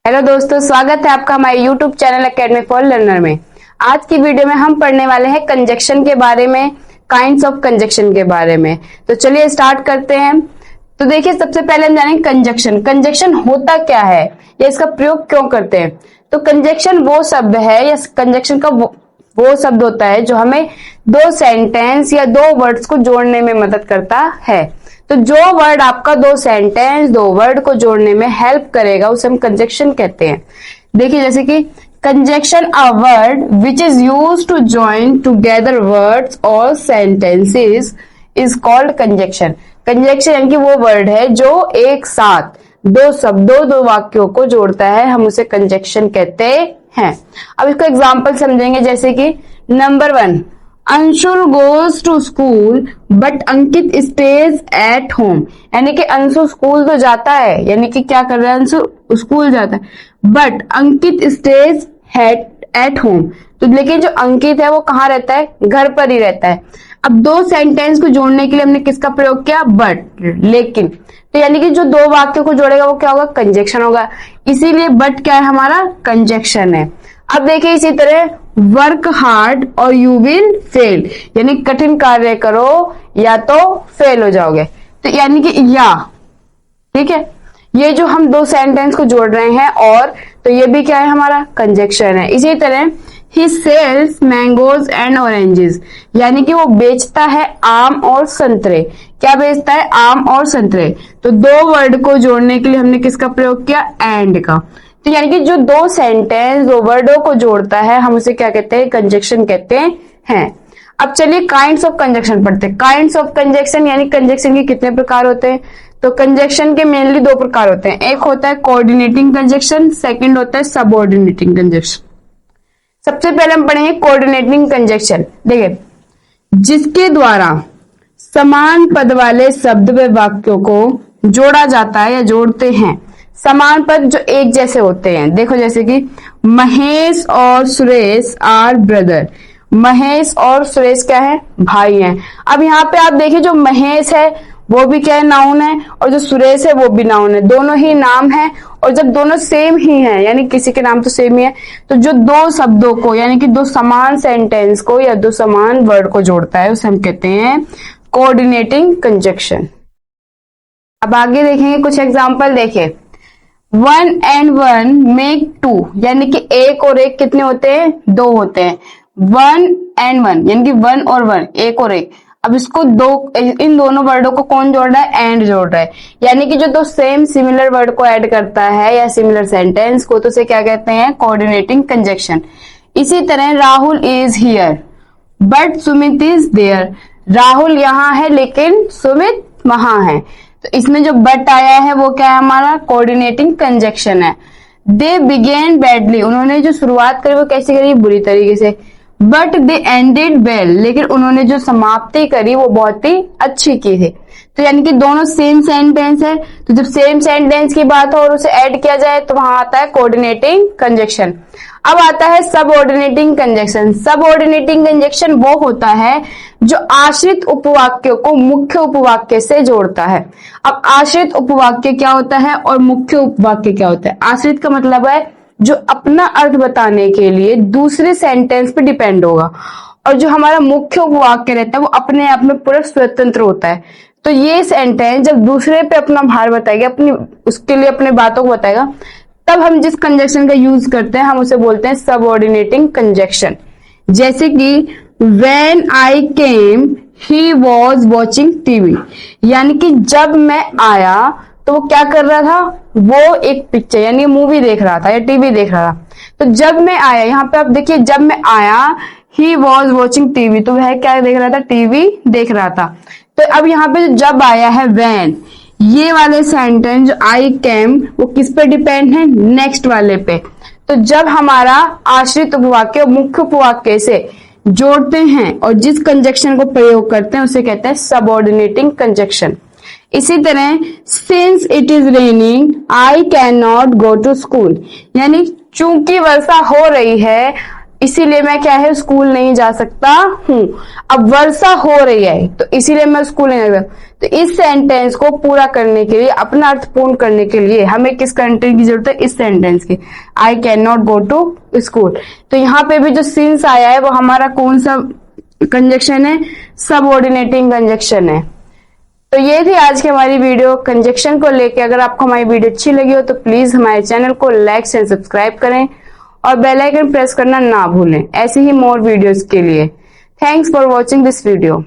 Hello दोस्तों, स्वागत है आपका हमारे YouTube channel academy for learner में। आज की वीडियो में हम पढ़ने वाले हैं कंजक्शन के बारे में, काइंड्स ऑफ कंजक्शन के बारे में। तो चलिए स्टार्ट करते हैं। तो देखिए, सबसे पहले हम जानेंगे कंजक्शन। कंजक्शन होता क्या है या इसका प्रयोग क्यों करते हैं। तो कंजक्शन वो शब्द है या कंजक्शन का वो शब्द होता है जो हमें दो सेंटेंस या दो वर्ड्स को जोड़ने में मदद करता है। तो जो वर्ड आपका दो सेंटेंस, दो वर्ड को जोड़ने में हेल्प करेगा उसे हम कंजक्शन कहते हैं। देखिए, जैसे कि conjunction a word which is used to join together words और sentences is called conjunction. Conjunction यानी कि वो वर्ड है जो एक साथ दो शब्दों, दो वाक्यों को जोड़ता है, हम उसे कंजक्शन कहते हैं। अब इसका एग्जाम्पल समझेंगे, जैसे कि number 1, Anshul goes to school but Ankit stays at home. यानी कि अंशु स्कूल तो जाता है, यानी कि क्या कर रहा है, अंशु स्कूल जाता है, but Ankit stays at home. तो लेकिन जो अंकित है वो कहाँ रहता है, घर पर ही रहता है। अब दो सेंटेंस को जोड़ने के लिए हमने किसका प्रयोग किया, बट, लेकिन। तो यानी कि जो दो वाक्यों को जोड़ेगा वो क्या होगा, कंजक्शन होगा। इसीलिए बट क्या है, हमारा कंजक्शन है। अब देखिए, इसी तरह वर्क हार्ड और यू विल फेल, यानी कठिन कार्य करो या तो फेल हो जाओगे। तो यानी कि या, ठीक है, ये जो हम दो सेंटेंस को जोड़ रहे हैं, और तो ये भी क्या है, हमारा कंजक्शन है। इसी तरह ही सेल्स मैंगोज एंड ऑरेंजेस, यानी कि वो बेचता है आम और संतरे। क्या बेचता है, आम और संतरे। तो दो वर्ड को जोड़ने के लिए हमने किसका प्रयोग किया, एंड का। तो यानी कि जो दो सेंटेंस, दो वर्डों को जोड़ता है, हम उसे क्या कहते हैं, कंजक्शन कहते हैं। अब चलिए काइंड्स ऑफ कंजक्शन पढ़ते हैं। काइंड्स ऑफ कंजक्शन यानी कंजक्शन के कितने प्रकार होते हैं। तो कंजक्शन के मेनली दो प्रकार होते हैं। एक होता है कोऑर्डिनेटिंग कंजक्शन, सेकंड होता है सबऑर्डिनेटिंग कंजक्शन। सबसे पहले हम पढ़ेंगे कोऑर्डिनेटिंग कंजक्शन। देखिए, जिसके द्वारा समान पद वाले शब्द व वाक्यों को जोड़ा जाता है या जोड़ते हैं। समान पद जो एक जैसे होते हैं। देखो, जैसे कि महेश और सुरेश आर ब्रदर। महेश और सुरेश क्या है, भाई हैं। अब यहाँ पे आप देखिए, जो महेश है वो भी क्या है, नाउन है, और जो सुरेश है वो भी नाउन है। दोनों ही नाम है, और जब दोनों सेम ही हैं, यानी किसी के नाम तो सेम ही है, तो जो दो शब्दों को, यानी कि दो समान सेंटेंस को या दो समान वर्ड को जोड़ता है उसे हम कहते हैं कोऑर्डिनेटिंग कंजक्शन। अब आगे देखेंगे कुछ एग्जाम्पल। देखिए, 1 and 1 make 2, यानी कि एक और एक कितने होते हैं, दो होते हैं। 1 and 1 यानी कि 1 और 1, एक और एक। अब इसको दो, इन दोनों वर्डों को कौन जोड़ रहा है, एंड जोड़ रहा है। यानी कि जो दो सेम सिमिलर वर्ड को ऐड करता है या सिमिलर सेंटेंस को, तो उसे क्या कहते हैं, कोऑर्डिनेटिंग कंजक्शन। इसी तरह Rahul is here but Sumit is there. Rahul यहाँ है लेकिन सुमित वहां है। तो इसमें जो बट आया है वो क्या है, हमारा कोऑर्डिनेटिंग कंजक्शन है। दे बिगेन बैडली, उन्होंने जो शुरुआत करी वो कैसे करी, बुरी तरीके से। बट दे एंडेड वेल, लेकिन उन्होंने जो समाप्ति करी वो बहुत ही अच्छी की थी। तो यानी कि दोनों सेम सेंटेंस है, तो जब सेम सेंटेंस की बात हो और उसे ऐड किया जाए तो वहां आता है कोऑर्डिनेटिंग कंजक्शन। अब आता है सबऑर्डिनेटिंग कंजक्शन। सबऑर्डिनेटिंग कंजक्शन वो होता है जो आश्रित उपवाक्यों को मुख्य उपवाक्य से जोड़ता है। अब आश्रित उपवाक्य क्या होता है और मुख्य उपवाक्य क्या होता है। आश्रित का मतलब है जो अपना अर्थ बताने के लिए दूसरे सेंटेंस पे डिपेंड होगा, और जो हमारा मुख्य उपवाक्य रहता है वो अपने आप में पूरा स्वतंत्र होता है। तो ये सेंटेंस जब दूसरे पे अपना भार बताएगा, अपनी उसके लिए अपने बातों को बताएगा, तब हम जिस कंजक्शन का यूज करते हैं हम उसे बोलते हैं सबऑर्डिनेटिंग कंजक्शन। जैसे कि When I came, he was watching TV, यानी कि जब मैं आया तो वो क्या कर रहा था, वो एक पिक्चर यानी मूवी देख रहा था या टीवी देख रहा था। तो जब मैं आया, यहाँ पे आप देखिए, जब मैं आया he was watching TV, तो वह क्या देख रहा था, टीवी देख रहा था। तो अब यहाँ पे जो जब आया है when, ये वाले सेंटेंस जो I came वो किस पे डिपेंड है, नेक्स्ट वाले पे। तो जब हमारा आश्रित उपवाक्य मुख्य उपवाक्य से जोड़ते हैं और जिस कंजक्शन को प्रयोग करते हैं उसे कहते हैं सबऑर्डिनेटिंग कंजक्शन। इसी तरह since it is raining I can not go to school, यानी चूंकि वर्षा हो रही है इसीलिए मैं क्या है स्कूल नहीं जा सकता हूँ। अब वर्षा हो रही है तो इसीलिए मैं स्कूल नहीं जा सकता। तो इस सेंटेंस को पूरा करने के लिए, अपना अर्थ पूर्ण करने के लिए हमें किस कंटेंट की जरूरत है? इस सेंटेंस की, I can not go to school. तो यहाँ पे भी जो सिंस आया है वो हमारा कौन सा कंजक्शन है? सबऑर्डिनेटिंग कंजक्शन है। तो ये थी आज की हमारी वीडियो कंजक्शन को लेके। अगर आपको हमारी वीडियो अच्छी लगी हो तो प्लीज हमारे चैनल को लाइक एंड सब्सक्राइब करें और बेल आइकन प्रेस करना ना भूलें ऐसे ही मोर वीडियोस के लिए। Thanks for watching this video.